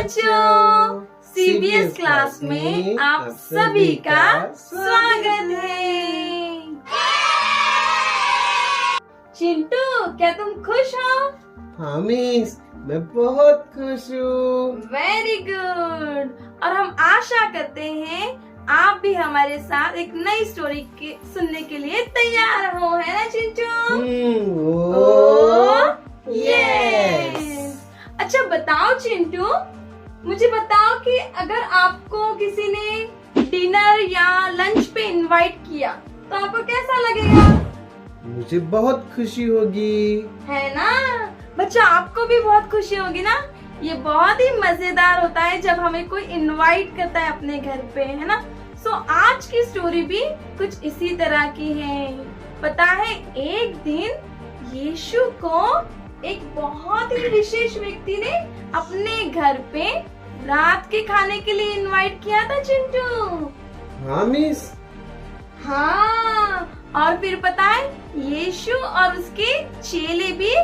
बच्चों, CBS class में आप सभी का स्वागत है। चिंटू, क्या तुम खुश हो? हाँ मिस, मैं बहुत खुश हूँ। Very good. और हम आशा करते हैं आप भी हमारे साथ एक नई स्टोरी सुनने के लिए तैयार हो, है ना चिंटू? यस। अच्छा बताओ चिंटू, मुझे बताओ कि अगर आपको किसी ने डिनर या लंच पे इनवाइट किया तो आपको कैसा लगेगा? मुझे बहुत खुशी होगी, है ना बच्चा? आपको भी बहुत खुशी होगी ना? ये बहुत ही मजेदार होता है जब हमें कोई इनवाइट करता है अपने घर पे, है ना? सो आज की स्टोरी भी कुछ इसी तरह की है। पता है, एक दिन यीशु को एक बहुत ही विशेष व्यक्ति ने अपने घर पे रात के खाने के लिए इनवाइट किया था चिंटू। हाँ मिस। हाँ, और फिर पता है यीशु और उसके चेले भी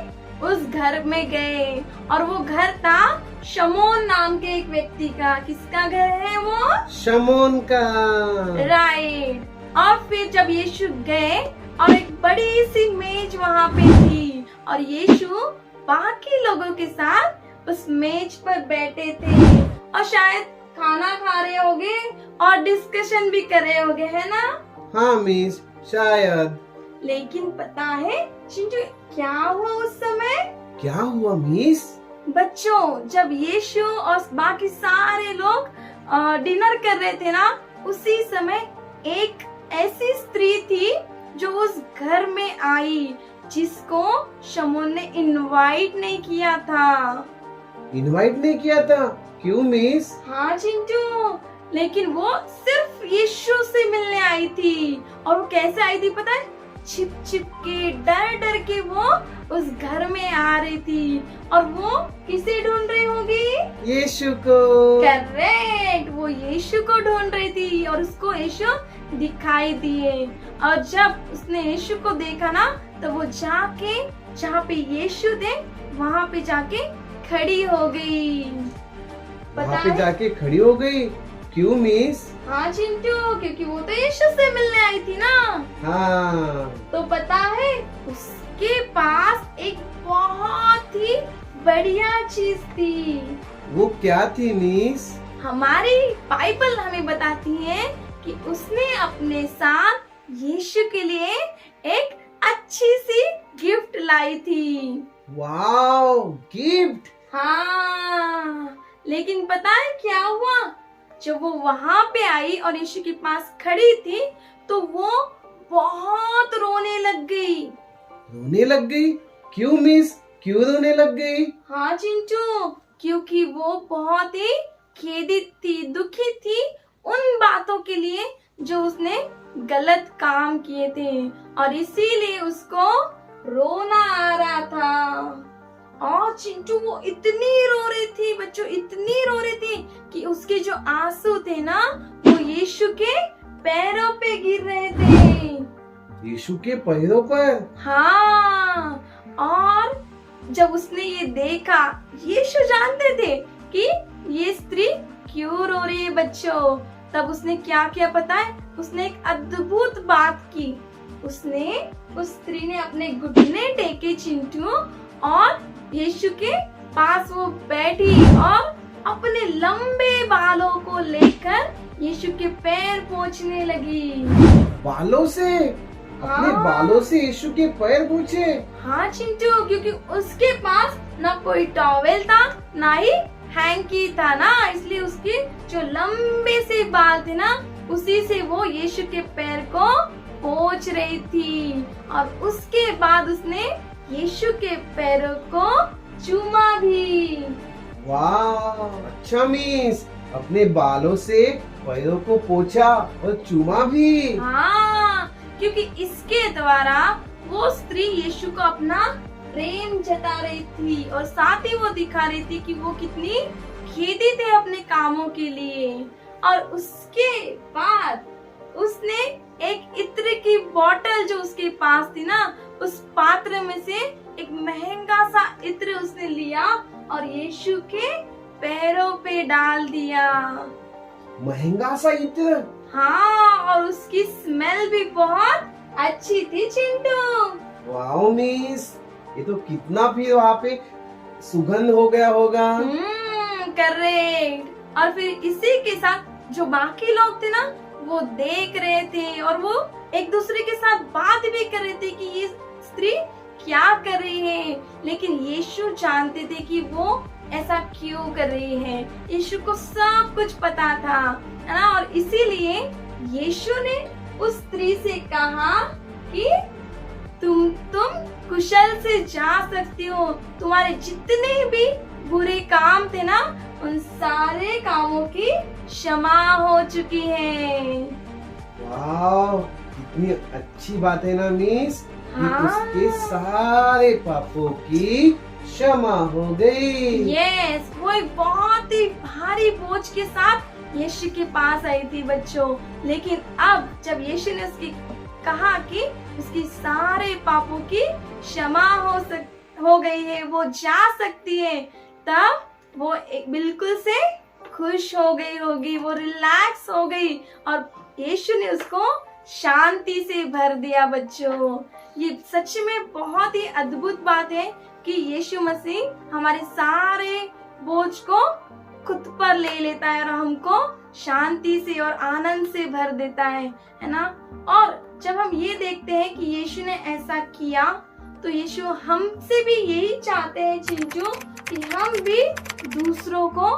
उस घर में गए और वो घर था शमौन नाम के एक व्यक्ति का। किसका घर है वो? शमौन का। राइट। और फिर जब यीशु गए और एक बड़ी सी मेज वहाँ पे थी और यीशु बाकी लोगों के साथ उस मेज पर बैठे थे और शायद खाना खा रहे होंगे और डिस्कशन भी कर रहे होंगे, है ना? हाँ मिस, शायद। लेकिन पता है चिंटू क्या हुआ उस समय? क्या हुआ मिस? बच्चों, जब यीशु और बाकी सारे लोग डिनर कर रहे थे ना, उसी समय एक ऐसी स्त्री थी जो उस घर में आई जिसको शमौन ने इनवाइट नहीं किया था। इनवाइट नहीं किया था? क्यों मिस? हाँ चिंटू, लेकिन वो सिर्फ यीशु से मिलने आई थी। और वो कैसे आई थी पता है? छिप छिप के, डर डर के वो उस घर में आ रही थी। और वो किसे ढूंढ रही होगी? यीशु को। करेक्ट, वो यीशु को ढूंढ रही थी और उसको यीशु दिखाई दिए। और जब उसने यीशु को देखा ना, तो वो जाके जहाँ पे यीशु थे वहाँ पे जाके खड़ी हो गई। वहाँ पे जाके खड़ी हो गई? क्यों मिस? हाँ चिंटू, क्योंकि वो तो यीशु से मिलने आई थी ना। हाँ। तो पता है उसके पास एक बहुत ही बढ़िया चीज थी। वो क्या थी मिस? हमारी बाइबल हमें बताती है कि उसने अपने साथ यीशु के लिए एक अच्छी सी गिफ्ट लाई थी। Wow, gift! हाँ, लेकिन पता है क्या हुआ? जब वो वहाँ पे आई और यीशु के पास खड़ी थी तो वो बहुत रोने लग गई। रोने लग गई? क्यों मिस? क्यों रोने लग गई? हाँ चिंटू, क्योंकि वो बहुत ही खेदित थी, दुखी थी उन बातों के लिए जो उसने गलत काम किए थे और इसीलिए उसको रोना आ रहा था। और चिंटू वो इतनी रो रही थी बच्चों, इतनी रो रही थी कि उसके जो आंसू थे ना वो यीशु के पैरों पे गिर रहे थे। यीशु के पैरों पर? हाँ। और जब उसने ये देखा, यीशु जानते थे कि ये स्त्री क्यों रो रही है बच्चों। तब उसने क्या किया पता है? उसने एक अद्भुत बात की। उसने उस स्त्री ने अपने घुटने टेके चिंटू और यीशु के पास वो बैठी और अपने लंबे बालों को लेकर यीशु के पैर पोंछने लगी। बालों से? अपने हाँ। बालों से यीशु के पैर पोंछे? हाँ चिंटू, क्योंकि उसके पास ना कोई टॉवेल था ना ही हैंकी था ना, इसलिए उसके जो लंबे से बाल थे ना उसी से वो यीशु के पैर को पोंछ रही थी। और उसके बाद उसने यीशु के पैरों को चूमा भी। वाह, अच्छा मिस, अपने बालों से पैरों को पोंछा और चूमा भी। हाँ, क्योंकि इसके द्वारा वो स्त्री यीशु को अपना प्रेम जता रही थी और साथ ही वो दिखा रही थी कि वो कितनी खेदित है अपने कामों के लिए। और उसके बाद उसने एक इत्र की बोतल जो उसके पास थी ना, उस पात्र में से एक महंगा सा इत्र उसने लिया और यीशु के पैरों पे डाल दिया। महंगा सा इत्र। हाँ, और उसकी स्मेल भी बहुत अच्छी थी चिंटू। वाओ मिस, ये तो कितना फिर वहाँ पे सुगंध हो गया होगा। करेक्ट। और फिर इसी के साथ जो बाकी लोग थे ना, वो देख रहे थे और वो एक दूसरे के साथ बात भी कर रहे थे कि ये स्त्री क्या कर रही है। लेकिन यीशु जानते थे कि वो ऐसा क्यों कर रही है। यीशु को सब कुछ पता था, है ना। और इसीलिए यीशु ने उस स्त्री से कहा कि तुम कुशल से जा सकती हो। तुम्हारे जितने भी बुरे काम थे ना, उन सारे कामों की क्षमा हो चुकी है। वाह, कितनी अच्छी बात है ना मिस। हाँ। कि उसके सारे पापों की क्षमा हो गई। यस, वो एक बहुत ही भारी बोझ के साथ यीशु के पास आई थी बच्चों। लेकिन अब जब यीशु ने उसकी कहा कि उसकी सारे पापों की क्षमा हो गई है, वो जा सकती है, तब वो बिल्कुल से खुश हो गई होगी, वो रिलैक्स हो गई और यीशु ने उसको शांति से भर दिया बच्चों। ये सच में बहुत ही अद्भुत बात है कि यीशु मसीह हमारे सारे बोझ को खुद पर ले लेता है और हमको शांति से और आनंद से भर देता है ना। और जब हम ये देखते हैं कि यीशु ने ऐसा किया, तो यीशु हमसे भी यही चाहते हैं चिंचू, कि हम भी दूसरों को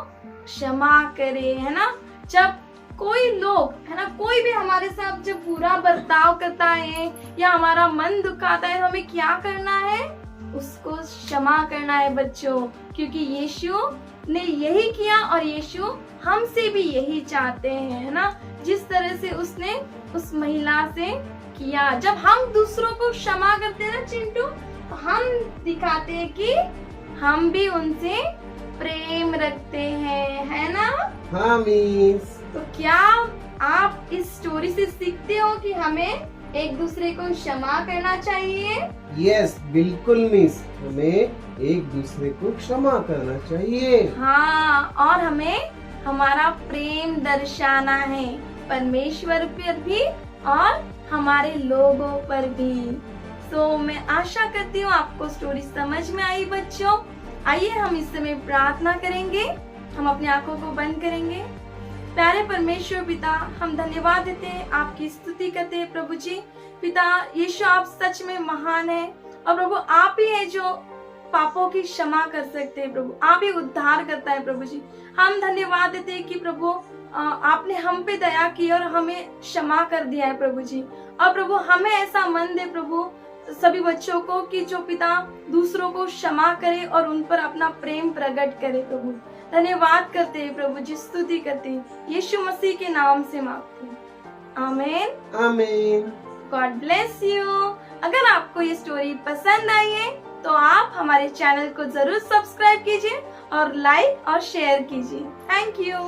क्षमा करें, है ना। जब कोई लोग, है ना, कोई भी हमारे साथ जब बुरा बर्ताव करता है या हमारा मन दुखाता है, तो हमें क्या करना है? उसको क्षमा करना है बच्चों, क्योंकि यीशु ने यही किया और यीशु हमसे भी यही चाहते हैं, है ना। जिस तरह से उसने उस महिला से किया। जब हम दूसरों को क्षमा करते हैं ना चिंटू, तो हम दिखाते हैं कि हम भी उनसे प्रेम रखते हैं, है ना। हाँ मिस। तो क्या आप इस स्टोरी से सीखते हो कि हमें एक दूसरे को क्षमा करना चाहिए? यस, बिल्कुल मिस, हमें एक दूसरे को क्षमा करना चाहिए। हाँ, और हमें हमारा प्रेम दर्शाना है परमेश्वर पर भी और हमारे लोगों पर भी। तो मैं आशा करती हूँ आपको स्टोरी समझ में आई बच्चों। आइए हम इस समय प्रार्थना करेंगे। हम अपनी आंखों को बंद करेंगे। प्यारे परमेश्वर पिता, हम धन्यवाद देते हैं, आपकी स्तुति करते हैं प्रभु जी। पिता यीशु, आप सच में महान है और प्रभु आप ही है जो पापों की क्षमा कर सकते हैं प्रभु। आप ही उद्धार करता है प्रभु जी। हम धन्यवाद देते हैं कि प्रभु आपने हम पे दया की और हमें क्षमा कर दिया है प्रभु जी। और प्रभु हमें ऐसा मन दे प्रभु सभी बच्चों को कि जो पिता दूसरों को क्षमा करे और उन पर अपना प्रेम प्रकट करे प्रभु। धन्यवाद करते हैं प्रभु जी, स्तुति करते हैं यीशु मसीह के नाम से मांगते हैं, आमीन आमीन। God bless you. अगर आपको ये स्टोरी पसंद आई है तो आप हमारे चैनल को जरूर सब्सक्राइब कीजिए और लाइक और शेयर कीजिए। Thank you.